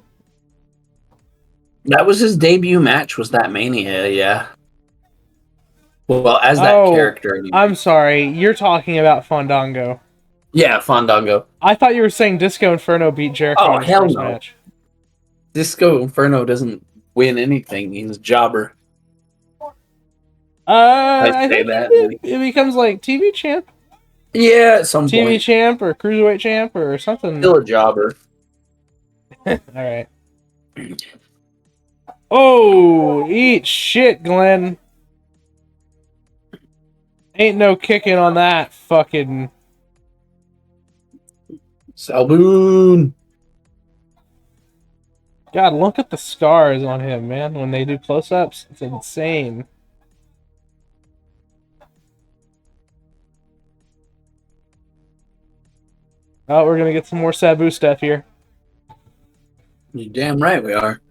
That was his debut match, was that Mania, yeah. Well, as that character. Anyway. I'm sorry, you're talking about Fandango. Yeah, Fandango. I thought you were saying Disco Inferno beat Jericho in the first match. Disco Inferno doesn't win anything. He's a jobber. I think it becomes like TV champ. Yeah, at some point. TV champ or cruiserweight champ or something. Still a jobber. All right. Oh, eat shit, Glenn. Ain't no kicking on that fucking... Sabu. God, look at the scars on him, man, when they do close-ups. It's insane. Oh, we're gonna get some more Sabu stuff here. You're damn right we are.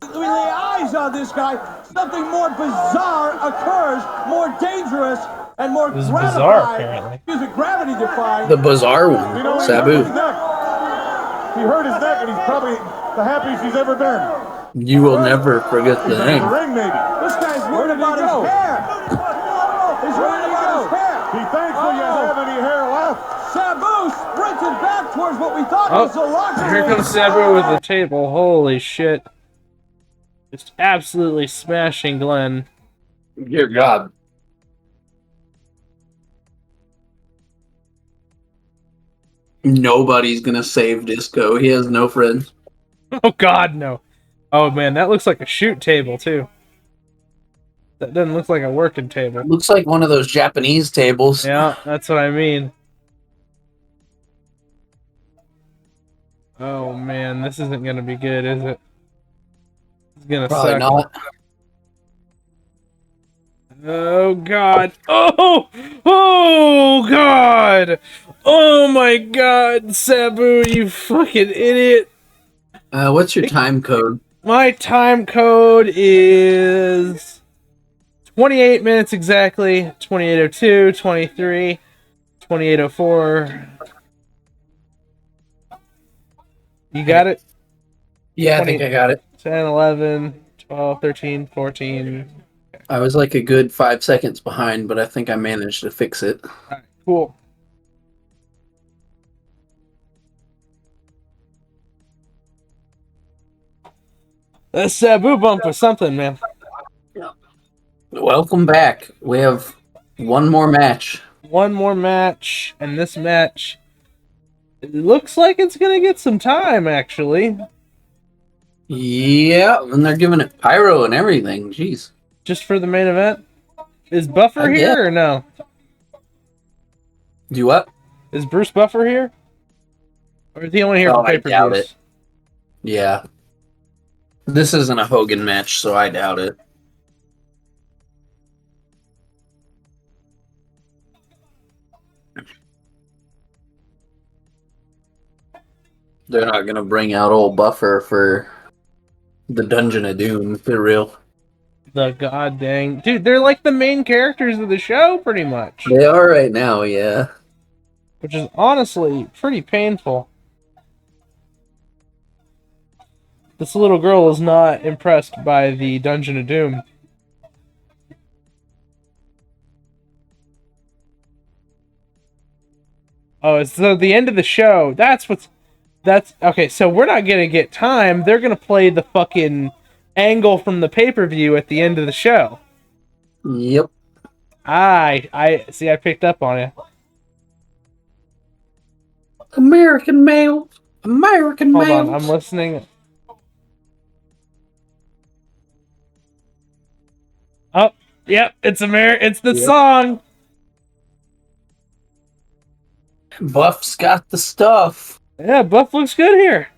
We lay eyes on this guy, something more bizarre occurs, more dangerous and more gravity-defying. The bizarre one, You know, Sabu. He hurt his neck, and he's probably the happiest he's ever been. You will never forget the name. Ring, maybe. This guy's worried about his hair. He's worried about his hair. Be thankful you have any hair left. Sabu sprinted back towards what we thought was the locker room. Here comes Sabu with the table. Holy shit. Just absolutely smashing Glenn. Dear God. Nobody's gonna save Disco. He has no friends. Oh God, no. Oh man, that looks like a shoot table too. That doesn't look like a working table. Looks like one of those Japanese tables. Yeah, that's what I mean. Oh man, this isn't gonna be good, is it? It's gonna Probably suck. not. Oh God! Oh God! Oh my God, Sabu, you fucking idiot! What's your time code? My time code is 28 minutes exactly. 28:02, 23, 28:04. You got it? Yeah, I think I got it. 10, 11, 12, 13, 14. I was like a good 5 seconds behind, but I think I managed to fix it. Alright, cool. That Sabu bump was something, man. Welcome back. We have one more match. One more match, and this match, it looks like it's gonna get some time, actually. Yeah, and they're giving it pyro and everything. Jeez. Just for the main event? Is Buffer here or no? Do what? Is Bruce Buffer here? Or is he only here for I doubt pay-per-views? it. Yeah. This isn't a Hogan match, so I doubt it. They're not gonna bring out old Buffer for the Dungeon of Doom, if they're real. The god dang. Dude, they're like the main characters of the show, pretty much. They are right now, yeah. Which is honestly pretty painful. This little girl is not impressed by the Dungeon of Doom. Oh, so the end of the show, that's okay, so we're not gonna get time. They're gonna play the fucking angle from the pay-per-view at the end of the show. Yep. I see, I picked up on it. American male. American male. Hold on, I'm listening. Oh, yep, it's the song. Buff's got the stuff. Yeah, Buff looks good here.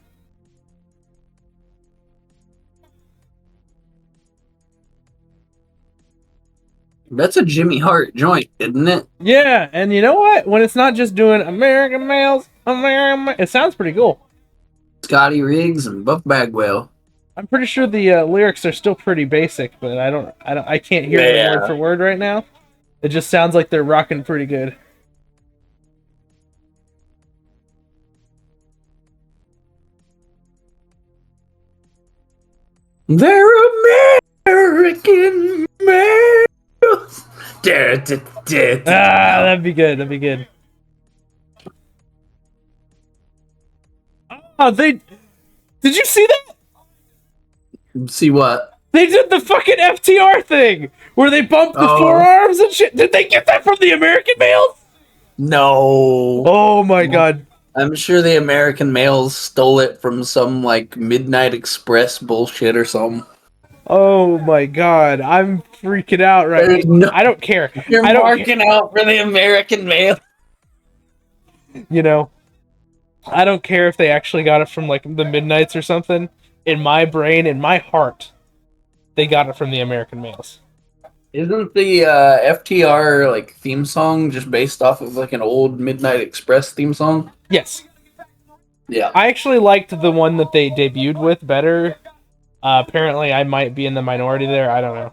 That's a Jimmy Hart joint, isn't it? Yeah, and you know what? When it's not just doing American males, it sounds pretty cool. Scotty Riggs and Buff Bagwell. I'm pretty sure the lyrics are still pretty basic, but I can't hear them word for word right now. It just sounds like they're rocking pretty good. They're American males. That'd be good. That'd be good. Oh, did you see that? See what? They did the fucking FTR thing where they bumped the forearms and shit. Did they get that from the American males? No. Oh my god. I'm sure the American males stole it from some like Midnight Express bullshit or something. Oh my god. I'm freaking out right now. I don't care. You're I don't marking out for the American male. You know, I don't care if they actually got it from like the Midnights or something. In my brain, in my heart, they got it from the American males. Isn't the FTR like theme song just based off of like an old Midnight Express theme song? Yes. Yeah. I actually liked the one that they debuted with better. Apparently, I might be in the minority there. I don't know.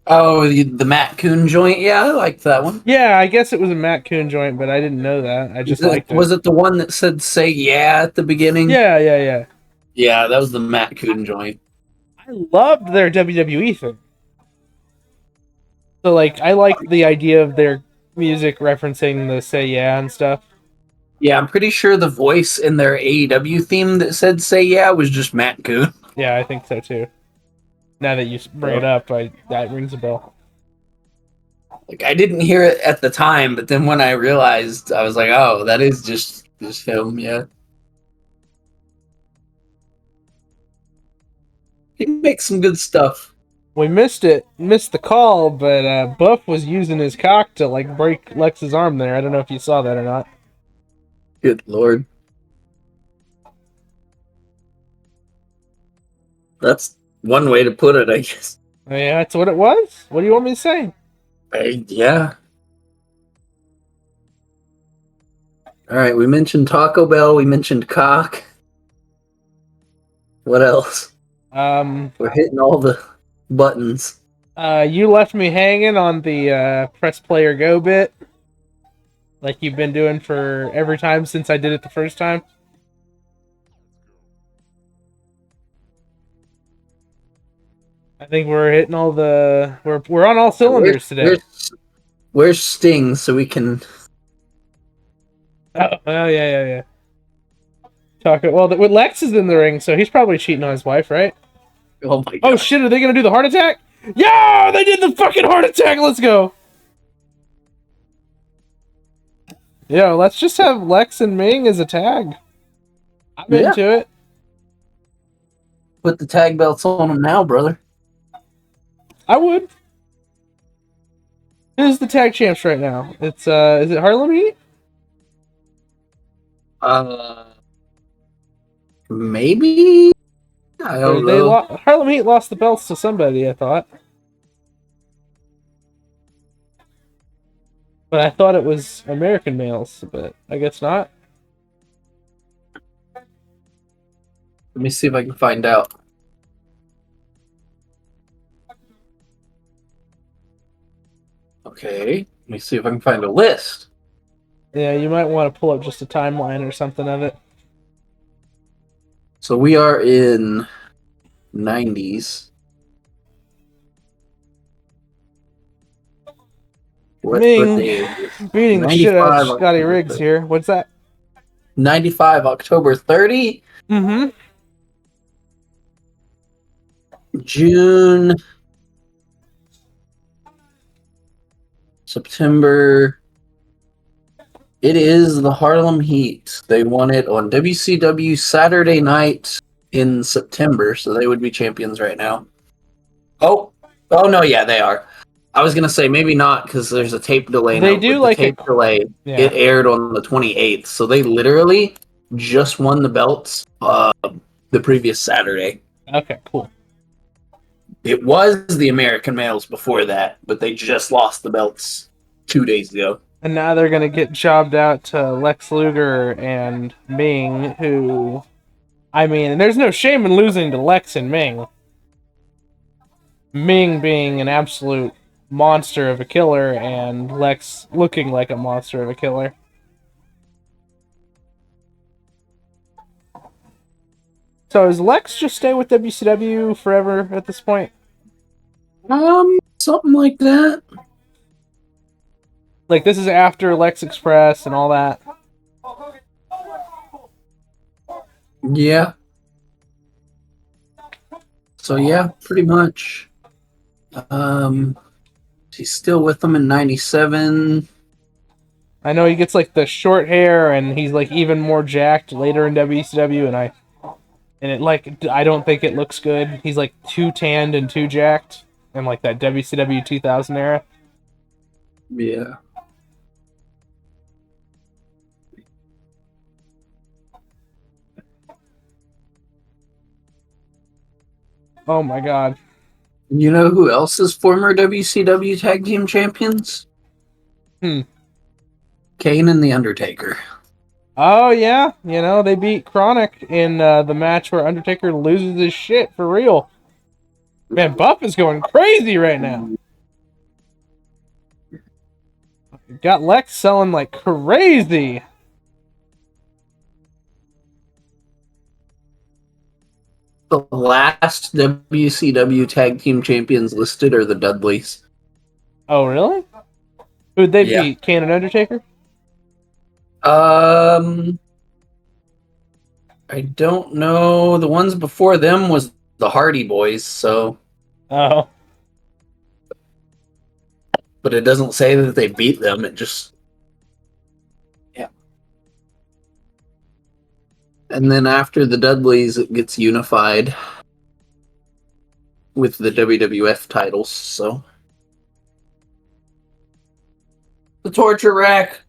Oh, the Matt Coon joint? Yeah, I liked that one. Yeah, I guess it was a Matt Coon joint, but I didn't know that. I just liked it. Was it the one that said "Say Yeah" at the beginning? Yeah. Yeah, that was the Matt Coon joint. I loved their WWE thing. So, like, I liked the idea of their music referencing the "Say Yeah" and stuff. Yeah, I'm pretty sure the voice in their AEW theme that said "Say Yeah" was just Matt Coon. Yeah, I think so too. Now that you bring it up, that rings a bell. Like, I didn't hear it at the time, but then when I realized, I was like, "Oh, that is just him." Yeah, he makes some good stuff. We missed the call, but Buff was using his cock to like break Lex's arm there. I don't know if you saw that or not. Good lord. That's one way to put it, I guess. Yeah, that's what it was. What do you want me to say? Yeah. All right, we mentioned Taco Bell. We mentioned cock. What else? We're hitting all the buttons. You left me hanging on the press play or go bit, like you've been doing for every time since I did it the first time. I think we're hitting all the we're on all cylinders today. Where's Sting so we can? Oh yeah. Well, Lex is in the ring, so he's probably cheating on his wife, right? Oh my god! Oh shit! Are they gonna do the heart attack? Yeah, they did the fucking heart attack. Let's go. Yeah, let's just have Lex and Ming as a tag. I'm into it. Put the tag belts on them now, brother. I would. Who's the tag champs right now? It's is it Harlem Heat? Maybe. I don't know. Harlem Heat lost the belts to somebody, I thought. But I thought it was American males, but I guess not. Let me see if I can find out. Okay, let me see if I can find a list. Yeah, you might want to pull up just a timeline or something of it. So we are in 90s. Beating the shit out of Scotty Riggs here. What's that? 95, October 30. Mm-hmm. June, September. It is the Harlem Heat. They won it on WCW Saturday night in September, so they would be champions right now. Oh no, yeah, they are. I was gonna say maybe not because there's a tape delay. They do like a tape delay. Yeah. It aired on the 28th, so they literally just won the belts the previous Saturday. Okay, cool. It was the American males before that, but they just lost the belts 2 days ago. And now they're gonna get jobbed out to Lex Luger and Ming, who, I mean, there's no shame in losing to Lex and Ming. Ming being an absolute monster of a killer, and Lex looking like a monster of a killer. So does Lex just stay with WCW forever at this point? Something like that. Like, this is after Lex Express and all that. Yeah. So yeah, pretty much. He's still with them in '97. I know he gets like the short hair, and he's like even more jacked later in WCW, and I don't think it looks good. He's like too tanned and too jacked in like that WCW 2000 era. Yeah. Oh my god. You know who else is former WCW Tag Team Champions? Kane and The Undertaker. Oh yeah, you know, they beat Chronic in the match where Undertaker loses his shit for real. Man, Buff is going crazy right now. Got Lex selling like crazy. The last WCW Tag Team Champions listed are the Dudleys. Oh, really? Who'd they beat? Kane and Undertaker? I don't know. The ones before them was the Hardy Boys, so... Oh. But it doesn't say that they beat them, it just... Yeah. And then after the Dudleys, it gets unified with the WWF titles, so... The torture rack.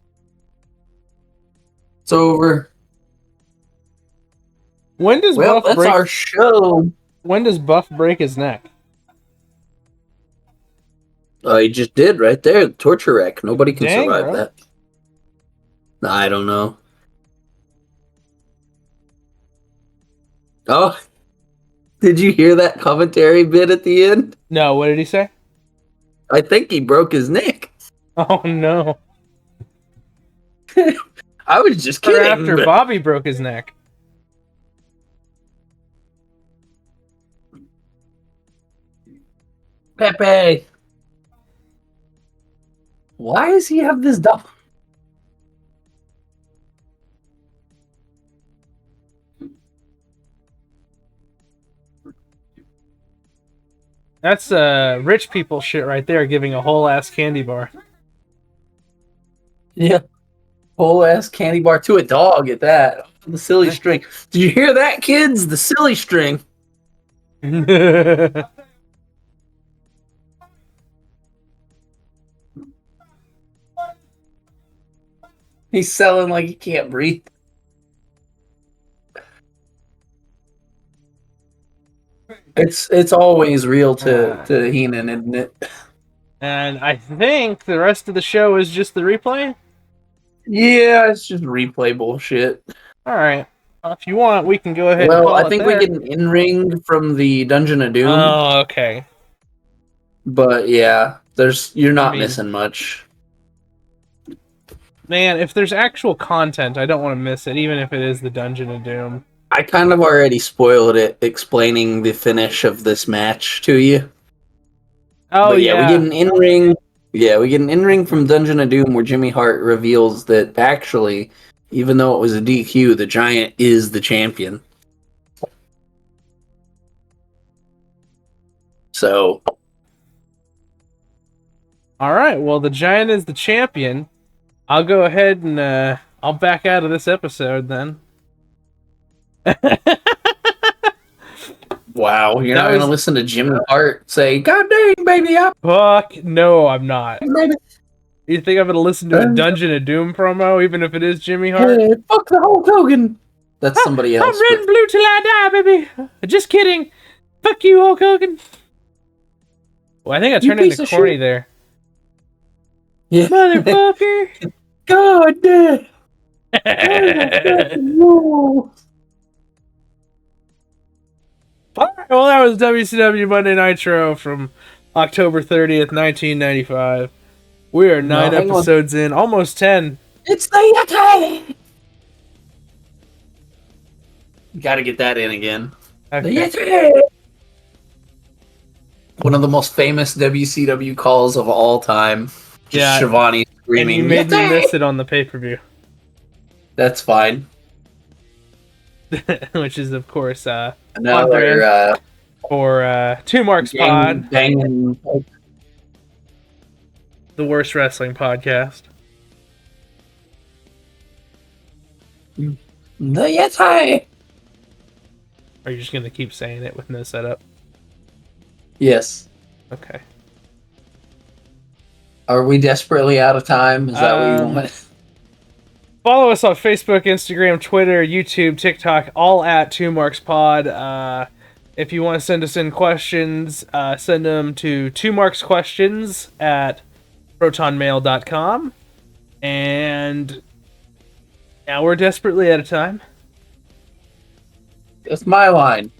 It's over. When does Well, Buff that's break... our show. When does Buff break his neck? He just did right there. The torture rack. Nobody can Dang, survive bro. that. I don't know. Oh, did you hear that commentary bit at the end? No, what did he say? I think he broke his neck. Oh no. I was just Or kidding. after Bobby broke his neck. Pepe. Why does he have this dog? That's rich people shit right there, giving a whole ass candy bar. Yeah. Whole ass candy bar to a dog at that. The silly string. Did you hear that, kids? The silly string. He's selling like he can't breathe. It's always real to Heenan, isn't it? And I think the rest of the show is just the replay? Yeah, it's just replay bullshit. Alright. If you want, we can go ahead and Well, call I think it we there. get an in-ring from the Dungeon of Doom. Oh, okay. But yeah, you're not missing much. Man, if there's actual content, I don't want to miss it, even if it is the Dungeon of Doom. I kind of already spoiled it explaining the finish of this match to you. Oh, but yeah, we get an in-ring. Yeah, we get an in-ring from Dungeon of Doom where Jimmy Hart reveals that actually, even though it was a DQ, the Giant is the champion. So. Alright, well, the Giant is the champion. I'll go ahead and I'll back out of this episode then. Wow, you're not going to listen to Jimmy Hart say, "God dang, baby, Fuck, no, I'm not. You think I'm going to listen to a Dungeon of Doom promo, even if it is Jimmy Hart? Hey, fuck the Hulk Hogan. That's somebody else. I'm red and blue till I die, baby. Just kidding. Fuck you, Hulk Hogan. Well, I think I turned into corny shit. there. Yeah. Motherfucker. God damn. Alright, well, that was WCW Monday Nitro from October 30th, 1995. We are 9 episodes in, almost 10. It's the Yeti! Gotta get that in again. Okay. The Yeti! One of the most famous WCW calls of all time. Just Shivani screaming. And you made me miss it on the pay-per-view. That's fine. Which is, of course, another for Two Marks Pod, Banging. the worst wrestling podcast. The Yeti. Are you just gonna keep saying it with no setup? Yes. Okay. Are we desperately out of time? Is that what you want? Follow us on Facebook, Instagram, Twitter, YouTube, TikTok, all at Two Marks Pod. If you want to send us in questions, send them to twomarksquestions at protonmail.com. And now we're desperately out of time. That's my line.